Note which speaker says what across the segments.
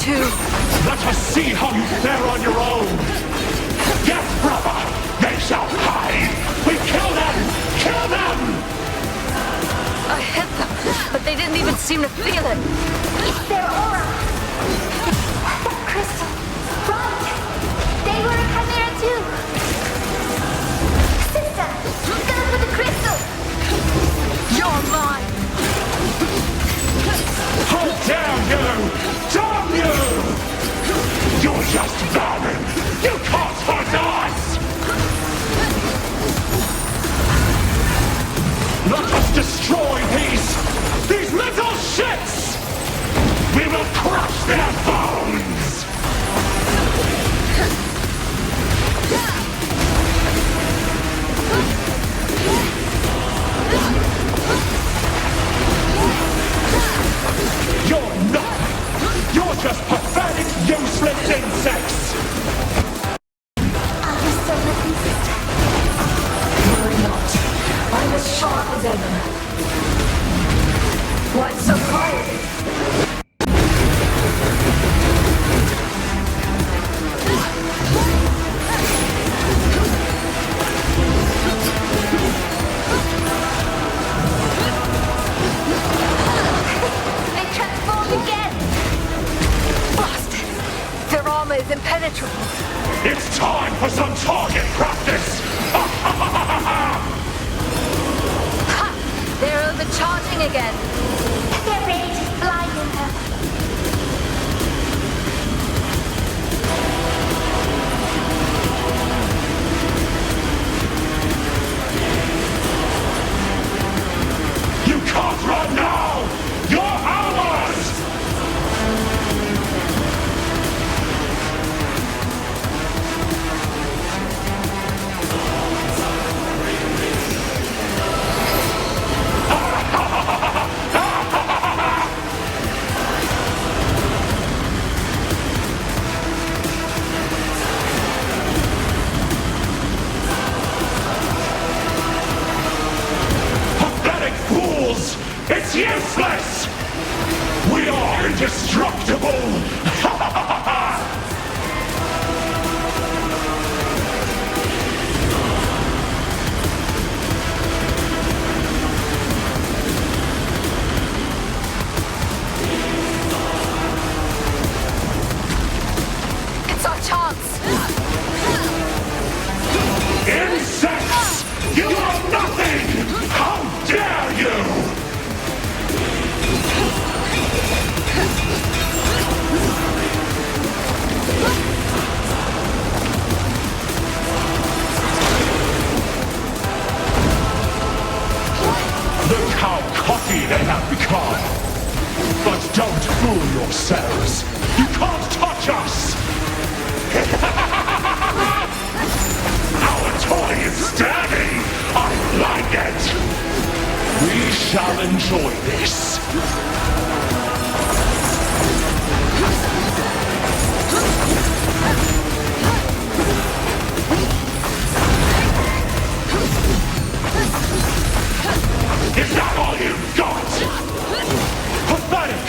Speaker 1: too.
Speaker 2: Let us see how you fare on your own. Yes, brother, they shall hide. We kill them! Kill them!
Speaker 1: I hit them, but they didn't even seem to feel it.
Speaker 3: It's their aura. That crystal. Right. They were a chimera too. Sister, go for the crystal.
Speaker 1: You're mine.
Speaker 2: How dare you! Damn you! You're just vermin! You can't hurt us! Let us destroy these little shits! We will crush their bones! You're nothing! You're just pathetic, useless insects!
Speaker 3: Are you still with me, sister?
Speaker 1: Worry not. I'm as sharp as ever. Why so quiet?
Speaker 3: They transformed again.
Speaker 1: Bastard! Their armor is impenetrable.
Speaker 2: It's time for some target practice!
Speaker 1: Ha! They're overcharging again.
Speaker 3: Their rage is blinding her.
Speaker 2: You can't run now! You're ours! Pathetic fools! It's useless! We are indestructible!
Speaker 1: It's our chance.
Speaker 2: Insects! You are nothing! How dare you! Look how cocky they have become! But don't fool yourselves! You can't touch us! Our toy is standing! I like it! We shall enjoy this! Is that all you've got? Pathetic!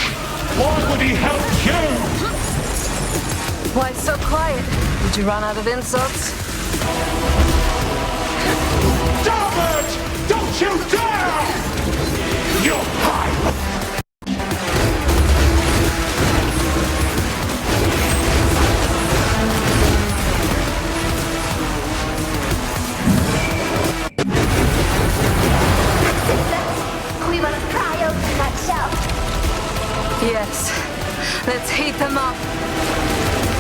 Speaker 2: Why would he help you?
Speaker 1: Why so quiet? Did you run out of insults?
Speaker 2: Damn it! Don't you dare! You're fine!
Speaker 3: We must pry open that shell.
Speaker 1: Yes. Let's heat them up,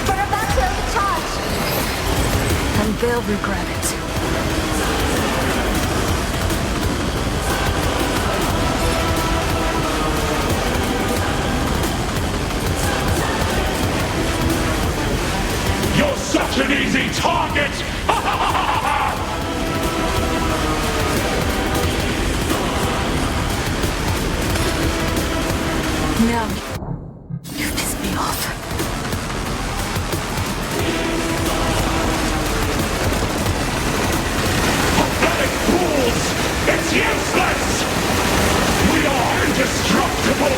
Speaker 3: We're about to overcharge.
Speaker 1: and they'll regret it.
Speaker 2: You're such an easy target!
Speaker 1: Now, you pissed me off.
Speaker 2: Pathetic fools! It's useless! We are indestructible!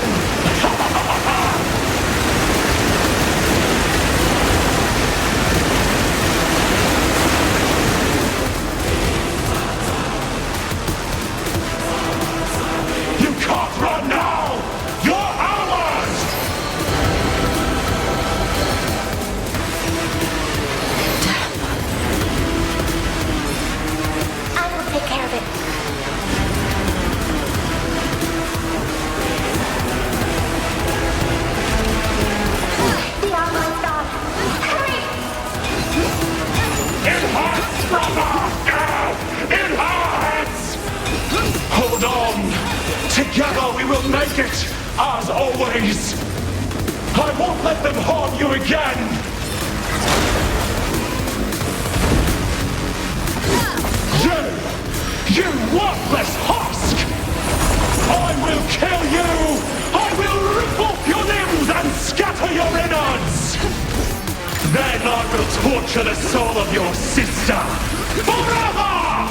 Speaker 2: Together we will make it, as always. I won't let them harm you again. You worthless husk! I will kill you! I will rip off your limbs and scatter your innards! Then I will torture the soul of your sister forever!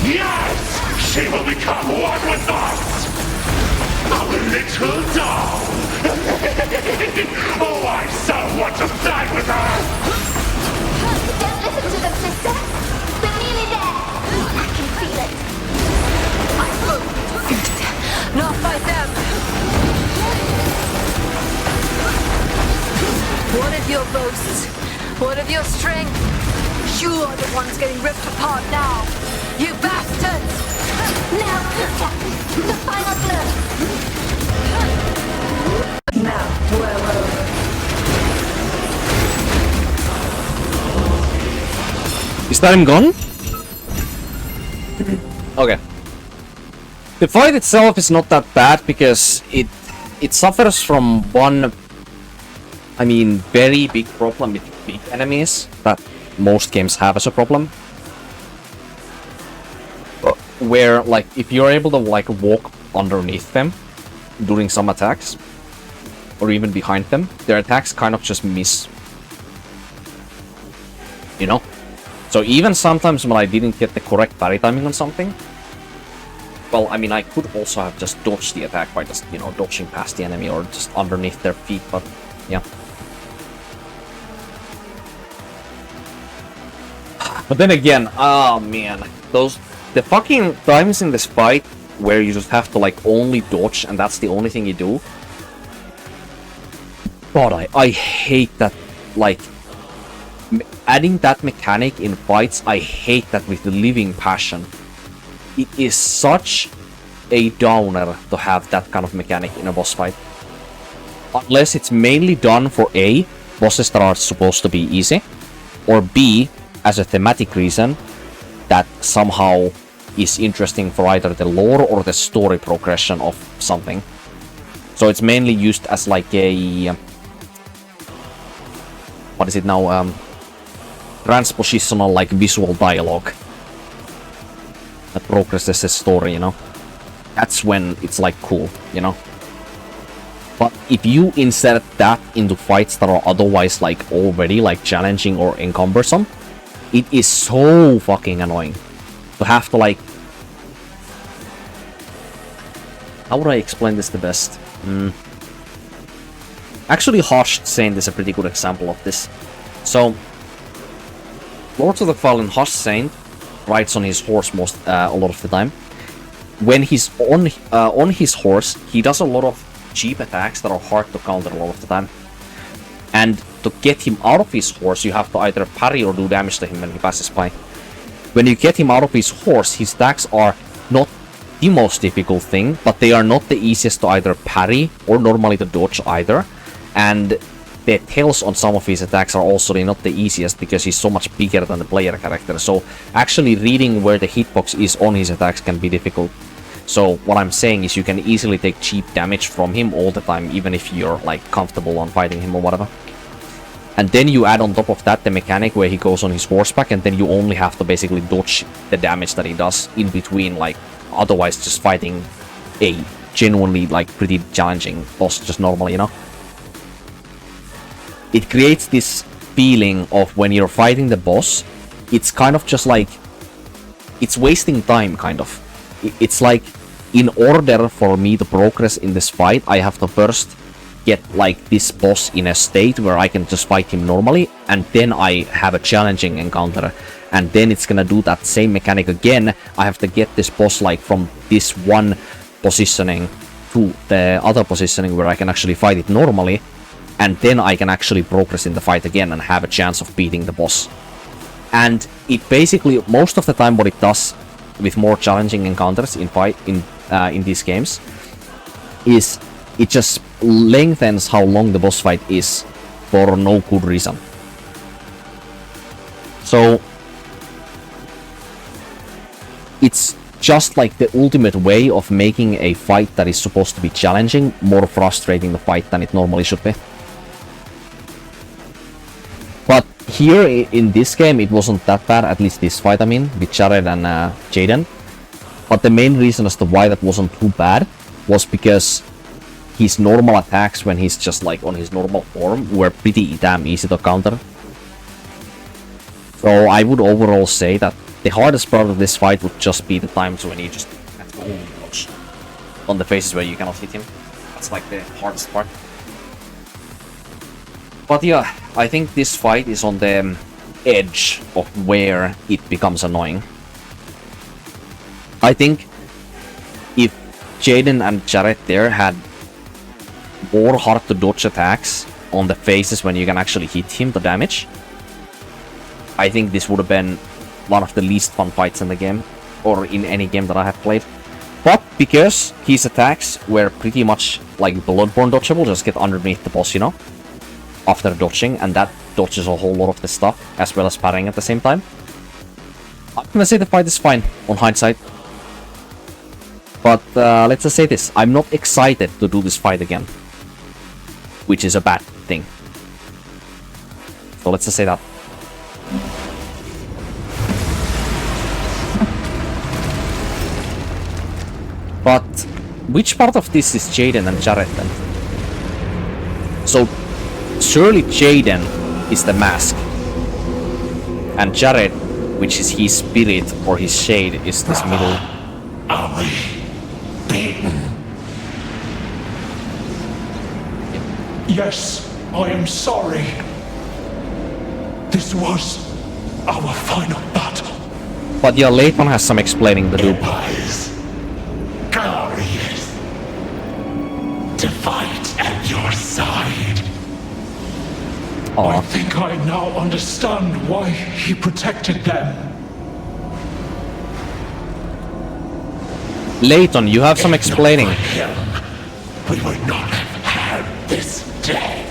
Speaker 2: Yes! She will become one with us! Our little doll! Oh, I so want to play with her!
Speaker 3: Don't listen to them, sister. We're nearly there. I can feel it.
Speaker 1: I will feast, not fight them. What of your boasts? What of your strength? You are the ones getting ripped apart now. You bastards!
Speaker 3: Now, Captain, the final blow.
Speaker 1: Now, well over.
Speaker 4: Is that him gone? Okay. The fight itself is not that bad because it suffers from one, I mean, very big problem with big enemies that most games have as a problem. Where, like, if you're able to, like, walk underneath them during some attacks, or even behind them, their attacks kind of just miss. You know? So even sometimes when I didn't get the correct parry timing on something, well, I mean, I could also have just dodged the attack by just, you know, dodging past the enemy or just underneath their feet, but, yeah. But then again, oh man, the fucking times in this fight where you just have to, like, only dodge and that's the only thing you do. God, I hate that, like, adding that mechanic in fights, I hate that with the living passion. It is such a downer to have that kind of mechanic in a boss fight. Unless it's mainly done for A, bosses that are supposed to be easy, or B, as a thematic reason that somehow is interesting for either the lore or the story progression of something. So it's mainly used as like a... what is it now? Transpositional, like, visual dialogue that progresses the story, you know? That's when it's, like, cool, you know? But if you insert that into fights that are otherwise, like, already, like, challenging or encumbersome, it is so fucking annoying to have to, like... How would I explain this the best? Actually, Harsh Saint is a pretty good example of this. So, Lords of the Fallen Harsh Saint rides on his horse a lot of the time. When he's on his horse, he does a lot of cheap attacks that are hard to counter a lot of the time. And to get him out of his horse, you have to either parry or do damage to him when he passes by. When you get him out of his horse, his attacks are not the most difficult thing, but they are not the easiest to either parry or normally to dodge either. And the tails on some of his attacks are also not the easiest because he's so much bigger than the player character. So actually reading where the hitbox is on his attacks can be difficult. So what I'm saying is you can easily take cheap damage from him all the time, even if you're, like, comfortable on fighting him or whatever. And then you add on top of that the mechanic where he goes on his horseback, and then you only have to basically dodge the damage that he does in between, like, otherwise just fighting a genuinely, like, pretty challenging boss just normally, you know? It creates this feeling of when you're fighting the boss, it's kind of just like... it's wasting time, kind of. It's like, in order for me to progress in this fight, I have to first get, like, this boss in a state where I can just fight him normally, and then I have a challenging encounter. And then it's gonna do that same mechanic again. I have to get this boss, like, from this one positioning to the other positioning where I can actually fight it normally. And then I can actually progress in the fight again and have a chance of beating the boss. And it basically, most of the time what it does with more challenging encounters in these games is it just lengthens how long the boss fight is for no good reason. So it's just like the ultimate way of making a fight that is supposed to be challenging more frustrating the fight than it normally should be. But here in this game it wasn't that bad, at least this fight I mean, with Jared and Jaden. But the main reason as to why that wasn't too bad was because his normal attacks when he's just like on his normal form were pretty damn easy to counter. So I would overall say that the hardest part of this fight would just be the times when he just has to only dodge on the phases where you cannot hit him. That's like the hardest part. But yeah, I think this fight is on the edge of where it becomes annoying. I think if Jaden and Jared there had more hard to dodge attacks on the phases when you can actually hit him the damage, I think this would have been one of the least fun fights in the game, or in any game that I have played. But because his attacks were pretty much like Bloodborne dodgeable, just get underneath the boss, you know, after dodging, and that dodges a whole lot of the stuff, as well as parrying at the same time. I'm gonna say the fight is fine, on hindsight. But let's just say this, I'm not excited to do this fight again. Which is a bad thing. So let's just say that. But which part of this is Jaden and Jared then? So surely Jaden is the mask. And Jared, which is his spirit or his shade, is this middle.
Speaker 2: Are we beaten? Yes, I am sorry. This was our final battle.
Speaker 4: But yeah, Layton has some explaining to do.
Speaker 2: It was glorious to fight at your side. I think I now understand why he protected them.
Speaker 4: Layton, you have some explaining.
Speaker 2: If for him, we would not have had this day.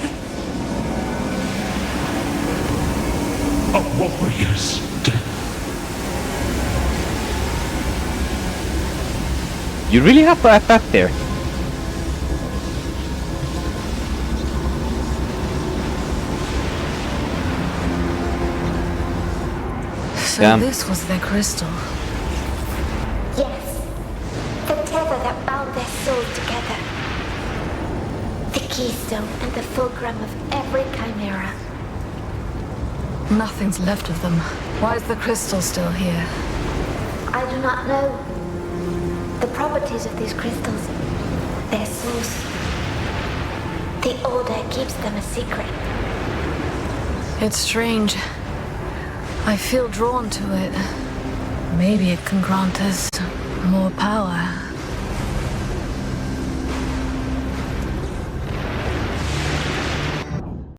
Speaker 2: A warrior's death.
Speaker 4: You really have to add that there.
Speaker 1: So
Speaker 4: Damn.
Speaker 1: this was their crystal.
Speaker 3: Yes. The tether that bound their souls together. The keystone and the fulcrum of every chimera.
Speaker 1: Nothing's left of them. Why is the crystal still here?
Speaker 3: I do not know the properties of these crystals. Their source. The Order keeps them a secret.
Speaker 1: It's strange. I feel drawn to it. Maybe it can grant us more power.